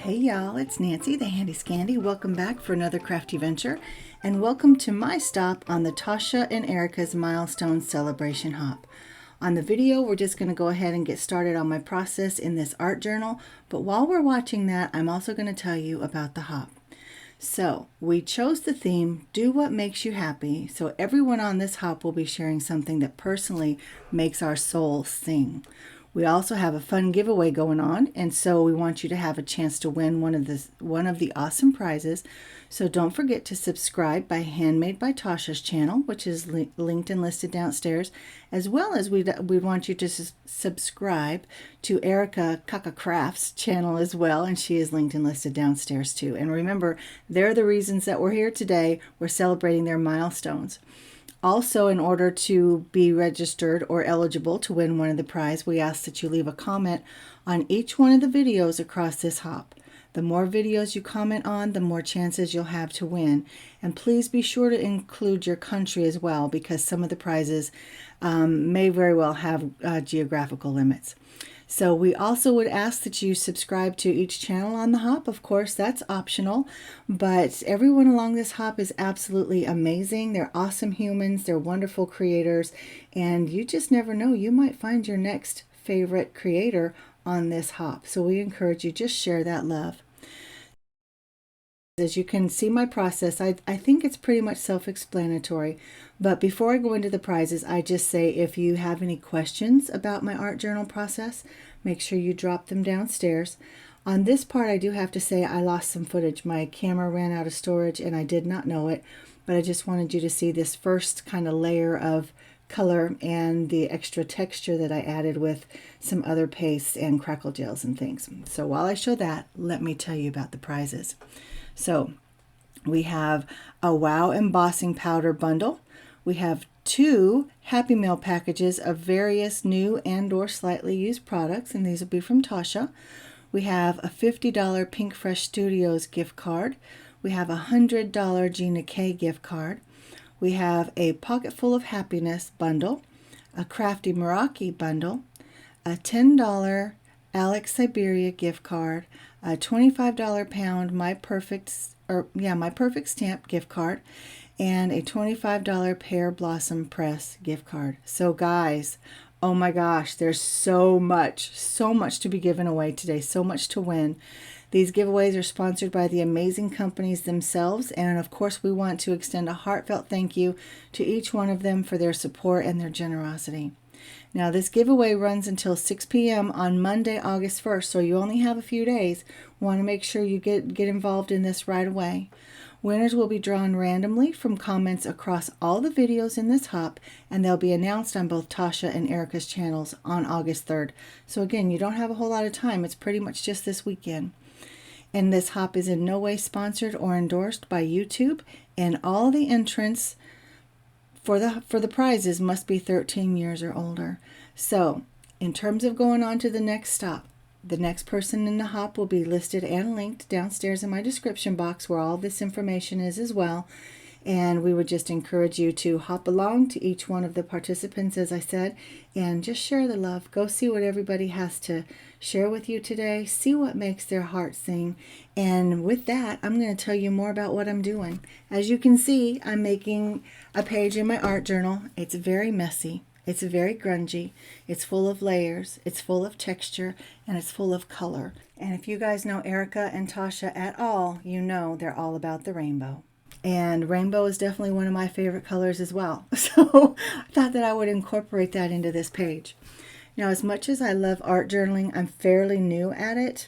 Hey y'all, it's Nancy, the Handy Scandy. Welcome back for another crafty venture, and welcome to my stop on the Tasha and Erica's Milestone Celebration Hop. On the video, we're just going to go ahead and get started on my process in this art journal, but while we're watching that, I'm also going to tell you about the hop. So, we chose the theme, Do What Makes You Happy, so everyone on this hop will be sharing something that personally makes our soul sing. We also have a fun giveaway going on, and so we want you to have a chance to win one of the awesome prizes. So don't forget to subscribe by Handmade by Tasha's channel, which is linked and listed downstairs, as well as we want you to subscribe to Erica CaCaCraft's channel as well, and she is linked and listed downstairs too. And remember, they're the reasons that we're here today. We're celebrating their milestones. Also, in order to be registered or eligible to win one of the prize, we ask that you leave a comment on each one of the videos across this hop. The more videos you comment on, the more chances you'll have to win. And please be sure to include your country as well, because some of the prizes may very well have geographical limits. So we also would ask that you subscribe to each channel on the hop. Of course, that's optional, but everyone along this hop is absolutely amazing. They're awesome humans, they're wonderful creators, and you just never know. You might find your next favorite creator on this hop. So we encourage you, just share that love. As you can see my process, I think it's pretty much self-explanatory. But before I go into the prizes, I just say if you have any questions about my art journal process, make sure you drop them downstairs. On this part, I do have to say I lost some footage. My camera ran out of storage and I did not know it, but I just wanted you to see this first kind of layer of color and the extra texture that I added with some other pastes and crackle gels and things. So while I show that, let me tell you about the prizes. So we have a Wow Embossing Powder bundle. We have 2 Happy Meal packages of various new and or slightly used products, and these will be from Tasha. We have a $50 Pinkfresh Studios gift card. We have a $100 Gina K gift card. We have a Pocketfull of Happiness bundle, a Crafty Meraki bundle, a $10 Alex Syberia gift card, a $25 pound My Perfect Stamp gift card, and a $25 Pear Blossom Press gift card. So guys, oh my gosh, there's so much to be given away today, so much to win. These giveaways are sponsored by the amazing companies themselves, and of course we want to extend a heartfelt thank you to each one of them for their support and their generosity. Now this giveaway runs until 6 p.m. on Monday, August 1st, so you only have a few days. Want to make sure you get involved in this right away. Winners will be drawn randomly from comments across all the videos in this hop, and they'll be announced on both Tasha and Erica's channels on August 3rd. So again, you don't have a whole lot of time. It's pretty much just this weekend. And this hop is in no way sponsored or endorsed by YouTube, and all the entrants for the prizes must be 13 years or older. So, in terms of going on to the next stop, the next person in the hop will be listed and linked downstairs in my description box where all this information is as well. And we would just encourage you to hop along to each one of the participants, as I said, and just share the love. Go see what everybody has to share with you today. See what makes their heart sing. And with that, I'm going to tell you more about what I'm doing. As you can see, I'm making a page in my art journal. It's very messy. It's very grungy. It's full of layers. It's full of texture, and it's full of color. And if you guys know Erica and Tasha at all, you know they're all about the rainbow. And rainbow is definitely one of my favorite colors as well. So I thought that I would incorporate that into this page. Now, as much as I love art journaling, I'm fairly new at it.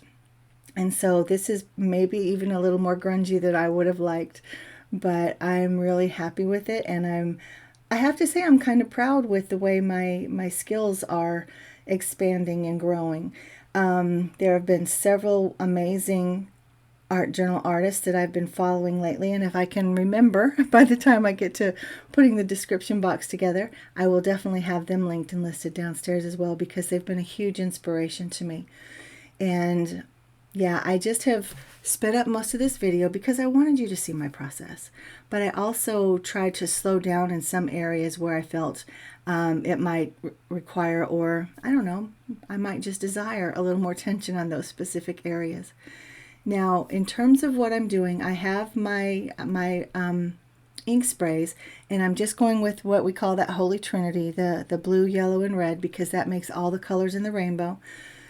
And so this is maybe even a little more grungy than I would have liked. But I'm really happy with it. And I have to say I'm kind of proud with the way my skills are expanding and growing. There have been several amazing art journal artists that I've been following lately, and if I can remember by the time I get to putting the description box together, I will definitely have them linked and listed downstairs as well, because they've been a huge inspiration to me. And yeah, I just have sped up most of this video because I wanted you to see my process, but I also tried to slow down in some areas where I felt it might require, or I don't know, I might just desire a little more attention on those specific areas. Now, in terms of what I'm doing, I have my ink sprays, and I'm just going with what we call that Holy Trinity, the blue, yellow, and red, because that makes all the colors in the rainbow.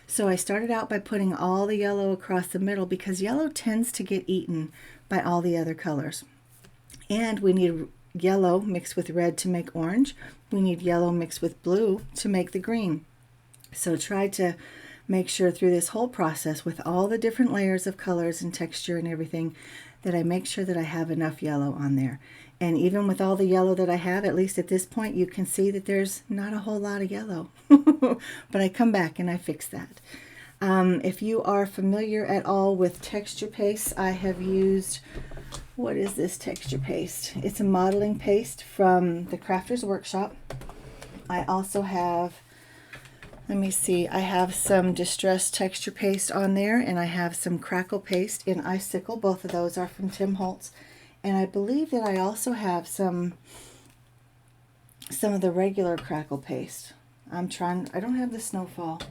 So I started out by putting all the yellow across the middle because yellow tends to get eaten by all the other colors. And we need yellow mixed with red to make orange. We need yellow mixed with blue to make the green. So try to make sure through this whole process with all the different layers of colors and texture and everything that I make sure that I have enough yellow on there. And even with all the yellow that I have, at least at this point, you can see that there's not a whole lot of yellow. But I come back and I fix that. If you are familiar at all with texture paste, I have used, what is this texture paste? It's a modeling paste from the Crafter's Workshop. I also have, let me see, I have some distressed texture paste on there, and I have some crackle paste in Icicle. Both of those are from Tim Holtz. And I believe that I also have some of the regular crackle paste. I don't have the Snowfall.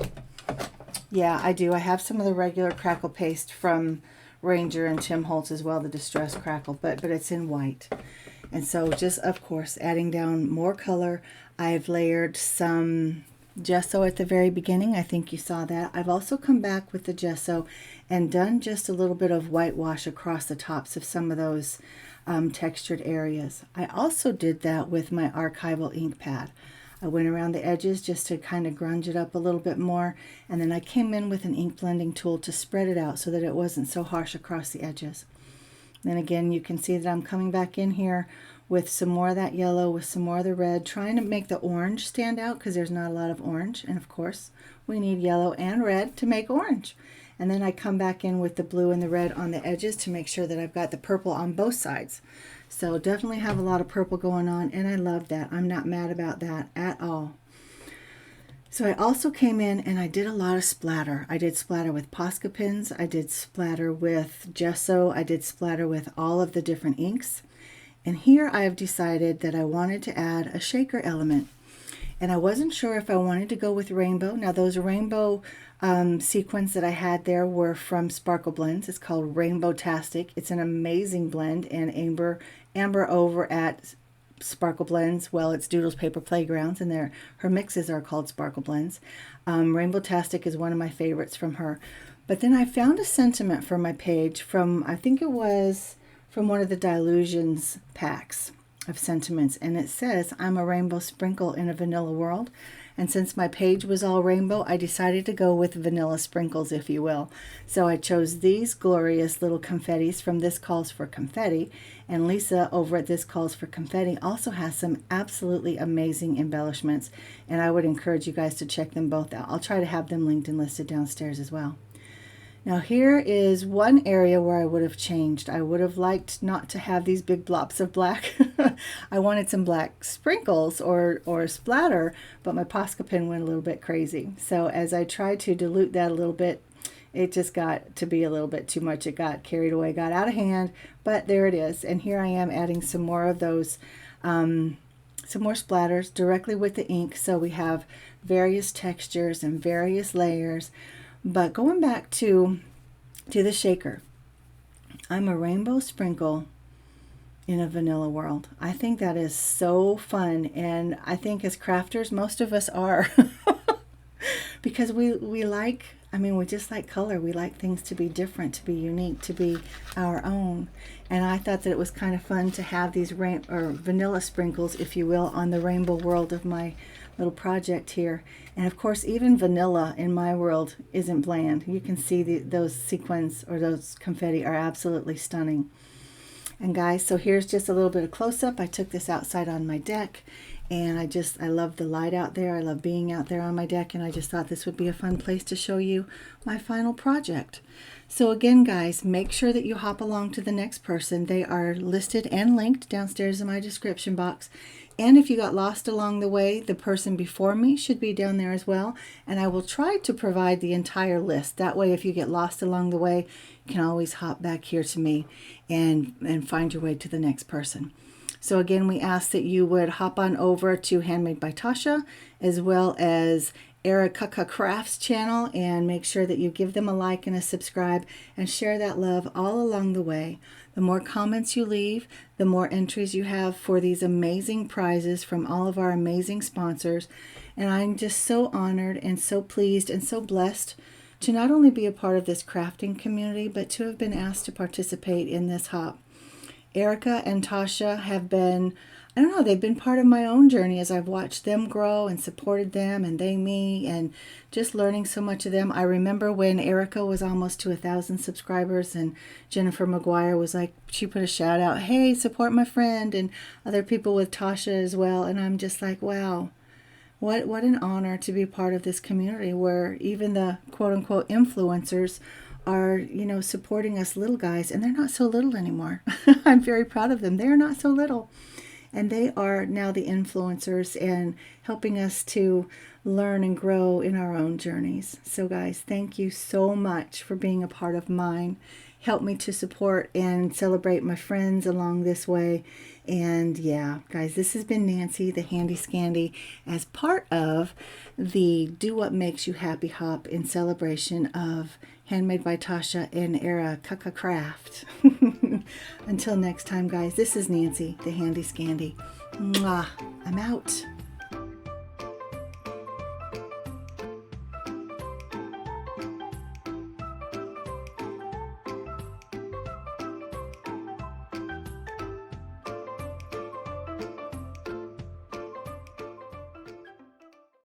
Yeah, I do. I have some of the regular crackle paste from Ranger and Tim Holtz as well, the distressed crackle, but it's in white. And so just, of course, adding down more color. I've layered some gesso at the very beginning. I think you saw that. I've also come back with the gesso and done just a little bit of whitewash across the tops of some of those textured areas. I also did that with my archival ink pad. I went around the edges just to kind of grunge it up a little bit more, and then I came in with an ink blending tool to spread it out so that it wasn't so harsh across the edges. Then again, you can see that I'm coming back in here with some more of that yellow, with some more of the red, trying to make the orange stand out because there's not a lot of orange. And of course, we need yellow and red to make orange. And then I come back in with the blue and the red on the edges to make sure that I've got the purple on both sides. So definitely have a lot of purple going on, and I love that. I'm not mad about that at all. So I also came in and I did a lot of splatter. I did splatter with Posca pins, I did splatter with gesso, I did splatter with all of the different inks. And here I have decided that I wanted to add a shaker element. And I wasn't sure if I wanted to go with rainbow. Now those rainbow sequins that I had there were from Sparkle Blends. It's called Rainbow-tastic. It's an amazing blend, and Amber over at Sparkle Blends, well, it's Doodles Paper Playgrounds, and her mixes are called Sparkle Blends. Rainbow-tastic is one of my favorites from her. But then I found a sentiment for my page from, I think it was from one of the Dilutions packs of sentiments, and it says, "I'm a rainbow sprinkle in a vanilla world." And since my page was all rainbow, I decided to go with vanilla sprinkles, if you will. So I chose these glorious little confettis from This Calls for Confetti. And Lisa over at This Calls for Confetti also has some absolutely amazing embellishments. And I would encourage you guys to check them both out. I'll try to have them linked and listed downstairs as well. Now here is one area where I would have changed. I would have liked not to have these big blobs of black. I wanted some black sprinkles or splatter, but my Posca pen went a little bit crazy. So as I tried to dilute that a little bit, it just got to be a little bit too much. It got carried away, got out of hand, but there it is. And here I am adding some more of those, some more splatters directly with the ink. So we have various textures and various layers. But going back to the shaker, I'm a rainbow sprinkle in a vanilla world. I think that is so fun, and I think as crafters, most of us are. Because we like, we just like color. We like things to be different, to be unique, to be our own. And I thought that it was kind of fun to have these vanilla sprinkles, if you will, on the rainbow world of my little project here. And of course, even vanilla in my world isn't bland. You can see those sequins or those confetti are absolutely stunning. And guys, so here's just a little bit of close-up. I took this outside on my deck, and I love the light out there. I love being out there on my deck, and I just thought this would be a fun place to show you my final project. So again, guys, make sure that you hop along to the next person. They are listed and linked downstairs in my description box. And if you got lost along the way, the person before me should be down there as well. And I will try to provide the entire list. That way, if you get lost along the way, you can always hop back here to me and find your way to the next person. So again, we ask that you would hop on over to Handmade by Tasha, as well as CaCaCraft's channel and make sure that you give them a like and a subscribe and share that love all along the way. The more comments you leave, the more entries you have for these amazing prizes from all of our amazing sponsors. And I'm just so honored and so pleased and so blessed to not only be a part of this crafting community, but to have been asked to participate in this hop. Erica and Tasha have been, I don't know, they've been part of my own journey as I've watched them grow and supported them and they me and just learning so much of them. I remember when Erica was almost to 1,000 subscribers and Jennifer McGuire was like, she put a shout out, hey, support my friend, and other people with Tasha as well. And I'm just like, wow, what an honor to be part of this community where even the quote unquote influencers are, you know, supporting us little guys, and they're not so little anymore. I'm very proud of them. They're not so little. And they are now the influencers and helping us to learn and grow in our own journeys. So guys, thank you so much for being a part of mine. Help me to support and celebrate my friends along this way. And yeah, guys, this has been Nancy, the Handy Scandy, as part of the Do What Makes You Happy Hop in celebration of Handmade by Tasha and CaCaCraft. Until next time, guys, this is Nancy, the Handy Scandy. Mwah. I'm out.